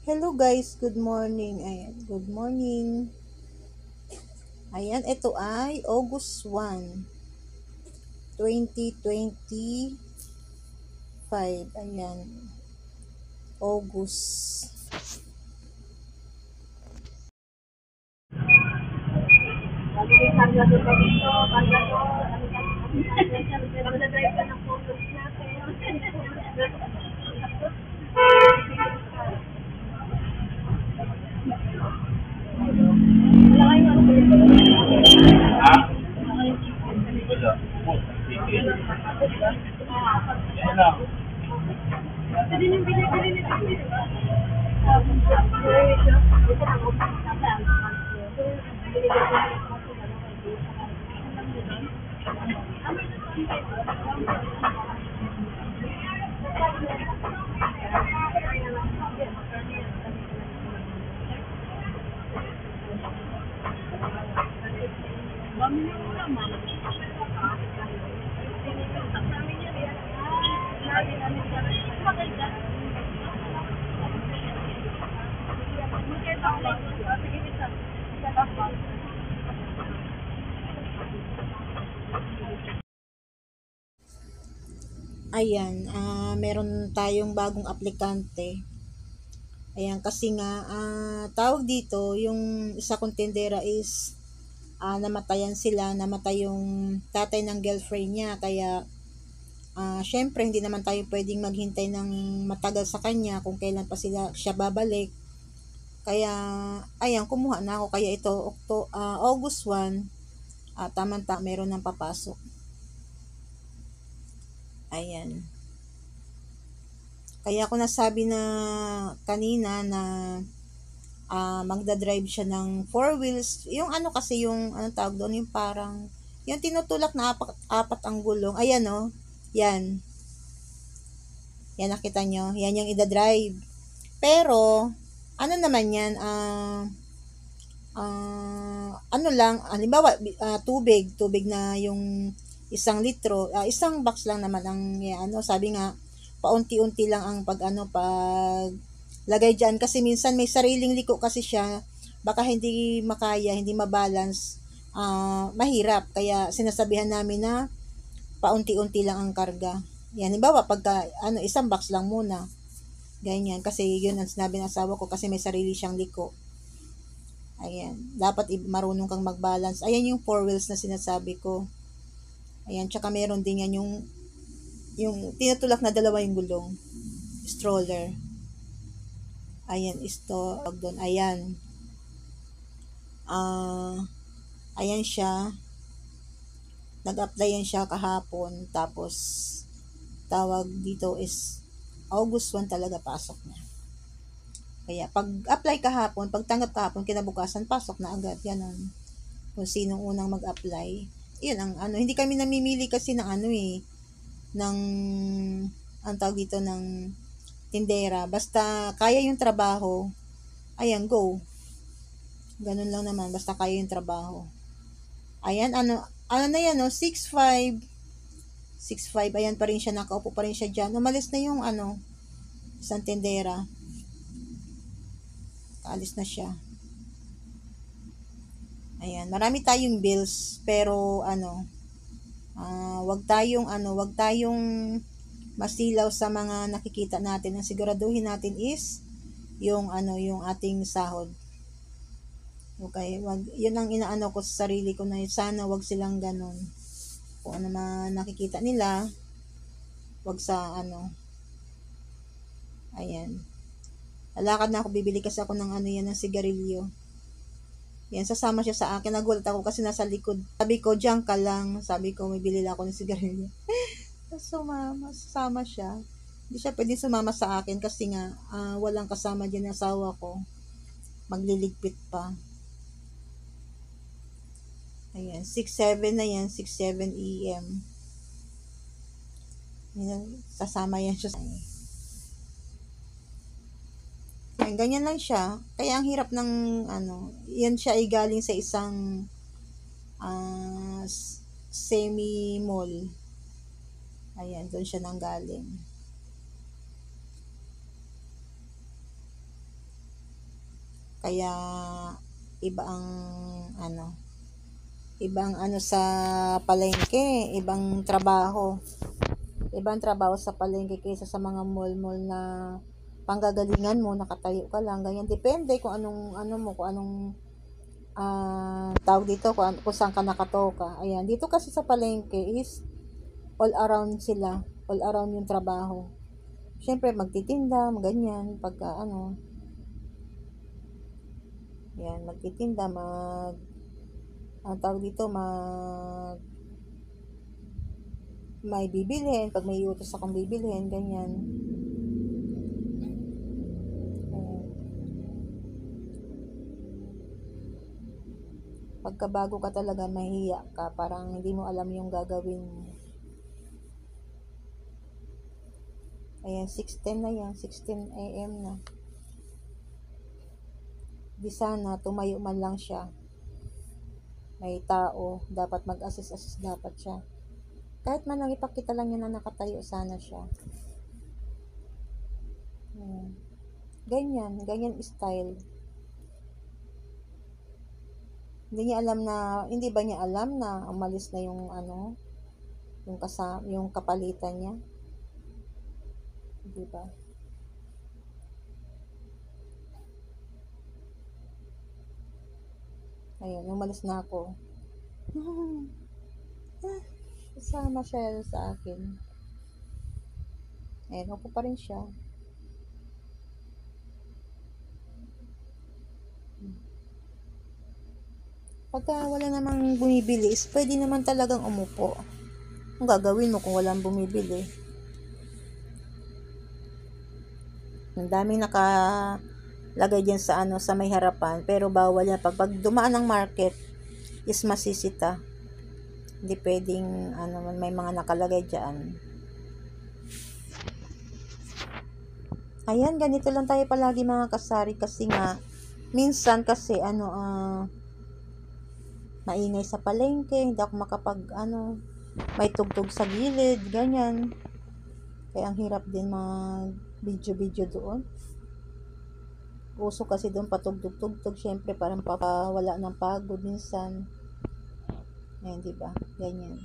Hello guys, good morning. Ayan, good morning. Ayan, ito ay August 1, 2025. Ayan, August. Magdadrive ka ng photos natin. Ha? Wala. Sige. Yan lang. Hindi yung binibili nito, di ba? Ayan, meron tayong bagong aplikante. Ayan, kasi nga, tawag dito, yung isa kong tindera is namatayan sila, namatay yung tatay ng girlfriend niya. Kaya, syempre, hindi naman tayo pwedeng maghintay ng matagal sa kanya kung kailan pa siya babalik. Kaya, ayan, kumuha na ako. Kaya ito, August 1, tamang-tama meron ng papasok. Ayan. Kaya ako nasabi na kanina na magdadrive siya ng four wheels. Yung ano kasi yung, anong tawag doon, yung parang, yung tinutulak na apat ang gulong. Ayan o, yan. Yan nakita nyo, yan yung ida-drive. Pero, ano naman yan, ano lang, halimbawa, tubig na yung 1 litro, isang box lang naman ang, ano, sabi nga, paunti-unti lang ang pag lagay dyan, kasi minsan may sariling liko kasi siya, baka hindi makaya, hindi mabalance, mahirap, kaya sinasabihan namin na paunti-unti lang ang karga. Yan, halimbawa, pagka, ano, isang box lang muna, ganyan, kasi yun ang sinabi ng asawa ko, kasi may sarili siyang liko. Ayan. Dapat marunong kang mag-balance. Ayan yung four wheels na sinasabi ko. Ayan. Tsaka meron din yan yung tinutulak na dalawa yung gulong. Stroller. Ayan. Doon. Ayan. Ayan siya. Nag-apply yan siya kahapon. Tapos, tawag dito is August 1 talaga pasok na. Kaya, pag-apply kahapon, pagtanggap kahapon, kinabukasan, pasok na agad. Ganon. Kung sinong unang mag-apply. Yun ang ano, hindi kami namimili kasi ng ano ng ang tawag dito ng tindera. Basta kaya yung trabaho, ayan, go. Ganun lang naman, basta kaya yung trabaho. Ayan, ano na yan, no? 6'5". 6'5", ayan pa rin siya, nakaupo pa rin siya dyan. Umalis na yung isang tindera. Kaalis na siya. Ayan, marami tayong bills, pero wag tayong masilaw sa mga nakikita natin. Ang siguraduhin natin is yung ating sahod. Okay, yun ang inaano ko sa sarili ko, na sana wag silang ganun. Kung ano man nakikita nila, wag sa ayan. Lalakad na ako, bibili kasi ako ng yan, ng sigarilyo. Yan, sasama siya sa akin. Nagulat ako kasi nasa likod. Sabi ko, diyan ka lang. Sabi ko, may bili lang ako ng sigarilyo. Sasama siya. Hindi siya pwede sumama sa akin kasi nga, walang kasama dyan ng asawa ko. Magliligpit pa. Ayan, 6-7 na yan, 6-7 AM. Ayan, sasama yan siya. Ayan, ganyan lang siya. Kaya ang hirap ng, yan siya ay galing sa isang semi-mall. Ayan, doon siya nang galing. Kaya iba ang ano, ibang ano sa palengke, ibang trabaho. Ibang trabaho sa palengke kaysa sa mga mall-mall na panggagalingan mo, nakatayo ka lang, ganyan. Depende kung anong ano mo, kung anong tawag dito, kung saan ka nakatoka. Ayan, dito kasi sa palengke is all around sila, all around yung trabaho. Siyempre, magtitinda, ganyan, pagka ano, yan, magtitinda, ang tawag dito, may bibilhin, pag may utos akong bibilhin, ganyan. Ayan. Pagka bago ka talaga, mahihiya ka, parang hindi mo alam yung gagawin mo. Ayan, 6:10 na yan, 6:10 AM na. Di sana, tumayo man lang siya. May tao, dapat mag-assist dapat siya. Kahit man lang ipakita lang niya na nakatayo, sana siya. Ayan. Ganyan style. Hindi ba niya alam na umalis na yung ano, yung kapalitan niya? Di ba? Ayun, umalis na ako. Kasama siya sa akin. Ayan, upo pa rin siya. Pagka wala namang bumibili, is pwede naman talagang umupo. Ang gagawin mo kung walang bumibili? Ang daming nakalagay dyan sa ano, sa may harapan, pero bawal yan. Pag dumaan ng market, is masisita. Hindi pwedeng, ano, may mga nakalagay dyan. Ayan, ganito lang tayo palagi mga kasari, kasi nga, minsan kasi, maingay sa palengke, hindi ako may tugtog sa gilid, ganyan. Kaya ang hirap din mag video doon. Uso kasi doon patugtog-tugtog, syempre parang papawala ng pagod minsan. Ayan, diba? Ganyan.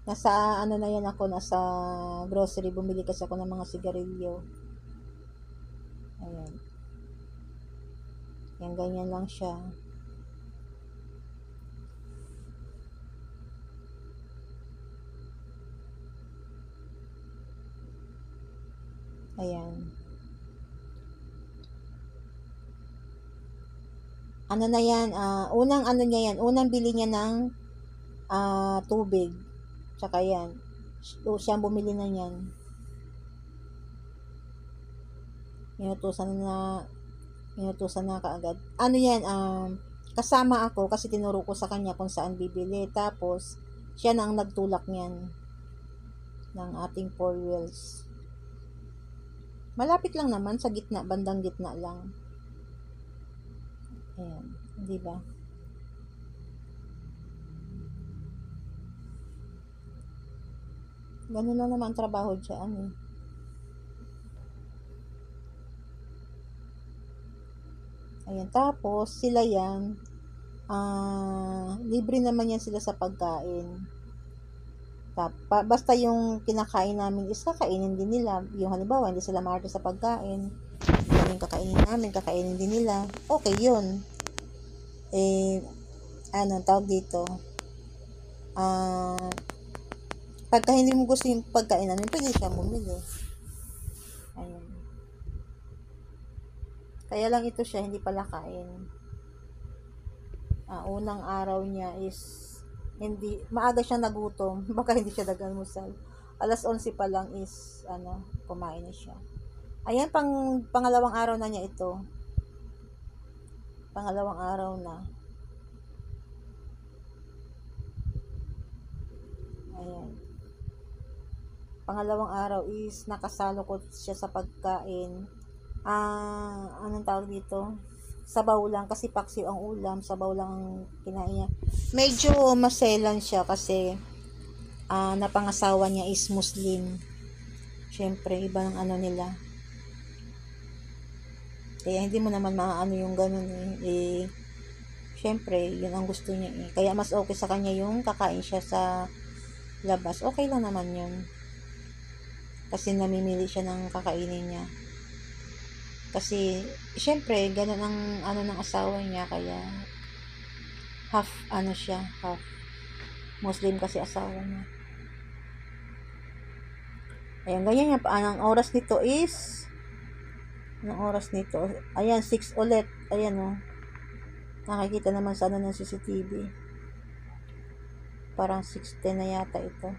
Nasa ano na yan ako, nasa grocery, bumili kasi ako ng mga sigarilyo. Ayan. Yan, ganyan lang siya. Ayan. Ano na yan, unang bili niya ng tubig. Tsaka yan. Siyang bumili na yan. Inutusan na kaagad. Ano yan, kasama ako kasi tinuro ko sa kanya kung saan bibili. Tapos, siya na ang nagtulak niyan ng ating 4 wheels. Malapit lang naman, sa gitna, bandang gitna lang. Ayan, di ba? Ganun lang naman trabaho dyan eh. Ayan, tapos sila yan, libre naman yan sila sa pagkain. Basta yung kinakain namin is kakainin din nila. Yung halimbawa, hindi sila maarte sa pagkain, yung kakainin din nila. Okay yun. Tawag dito, pagka hindi mo gusto yung pagkain namin, pwede siya bumili. Ayun. Kaya lang ito siya, hindi pala kain. Unang araw niya is, maaga siya nagutom. Baka hindi siya nag-almusal. 11:00 pa lang is, kumain na siya. Ayan, pangalawang araw na niya ito. Pangalawang araw na. Ayan. Pangalawang araw is nakasalo ko siya sa pagkain. Anong tawag dito? Sabaw lang, kasi paksiw ang ulam, sabaw lang ang kinain niya. Medyo maselan siya kasi napangasawa niya is Muslim. Syempre, iba ng ano nila. Kaya hindi mo naman maaano yung ganun eh. Syempre, yun ang gusto niya eh. Kaya mas okay sa kanya yung kakain siya sa labas. Okay lang naman yun. Kasi namimili siya ng kakainin niya. Kasi, syempre, ganun ang ano ng asawa niya. Kaya, half ano siya, half Muslim kasi asawa niya. Ayan, ganyan yan. Ang oras nito is, anong oras nito? Ayan, 6 ulit. Ayan o. Nakikita naman sa ano ng CCTV. Parang 6:10 na yata ito.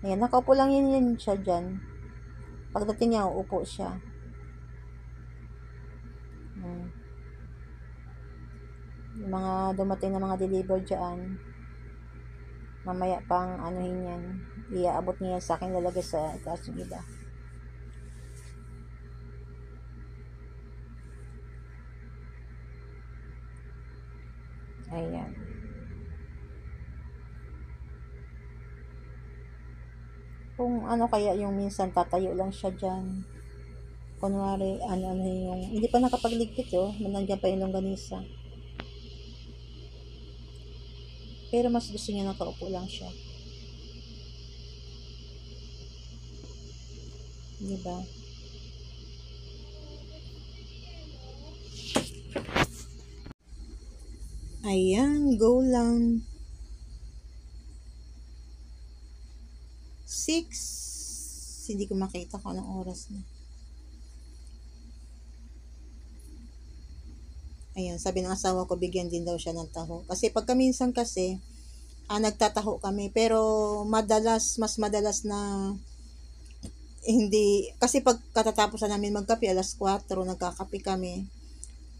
Ayan, nakaupo lang yun siya dyan. Pagdating niya, uupo siya. Yung mga dumating na mga deliver dyan, mamaya pang anuhin yan. Iaabot niya sa akin, lalagay sa taas yung iba. Ayan. Kung ano kaya yung minsan tatayo lang siya dyan. Kunwari, ano yung, hindi pa nakapagligpit nandiyan pa yung longganisa. Pero mas gusto niya nakaupo lang siya. Diba? Ayan, go lang. 6. Hindi ko makita kung anong oras na. Ayan, sabi ng asawa ko, bigyan din daw siya ng taho. Kasi pagka minsan kasi, nagtataho kami. Pero mas madalas na hindi, kasi pag katatapos na namin magkape, alas 4, nagkakape kami.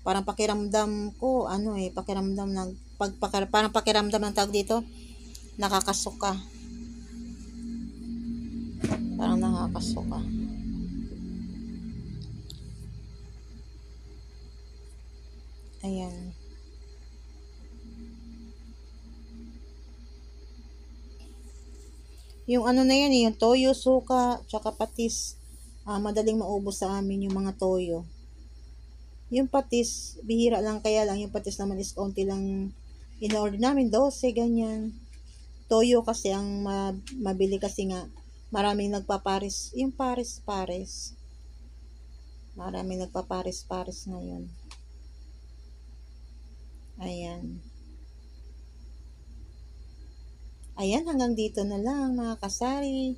Parang pakiramdam ko, pakiramdam ng, parang pakiramdam ng tawag dito, nakakasuka. Parang nakakasuka. Ayan. Yung ano na yan yung toyo, suka, tsaka patis. Madaling maubos sa amin yung mga toyo. Yung patis, bihira lang, kaya lang yung patis naman is konti lang in-order namin, 12, ganyan. Toyo kasi ang mabili kasi nga, maraming nagpapares, yung pares. Maraming nagpapares ngayon. Ayan. Ayan, hanggang dito na lang mga kasari.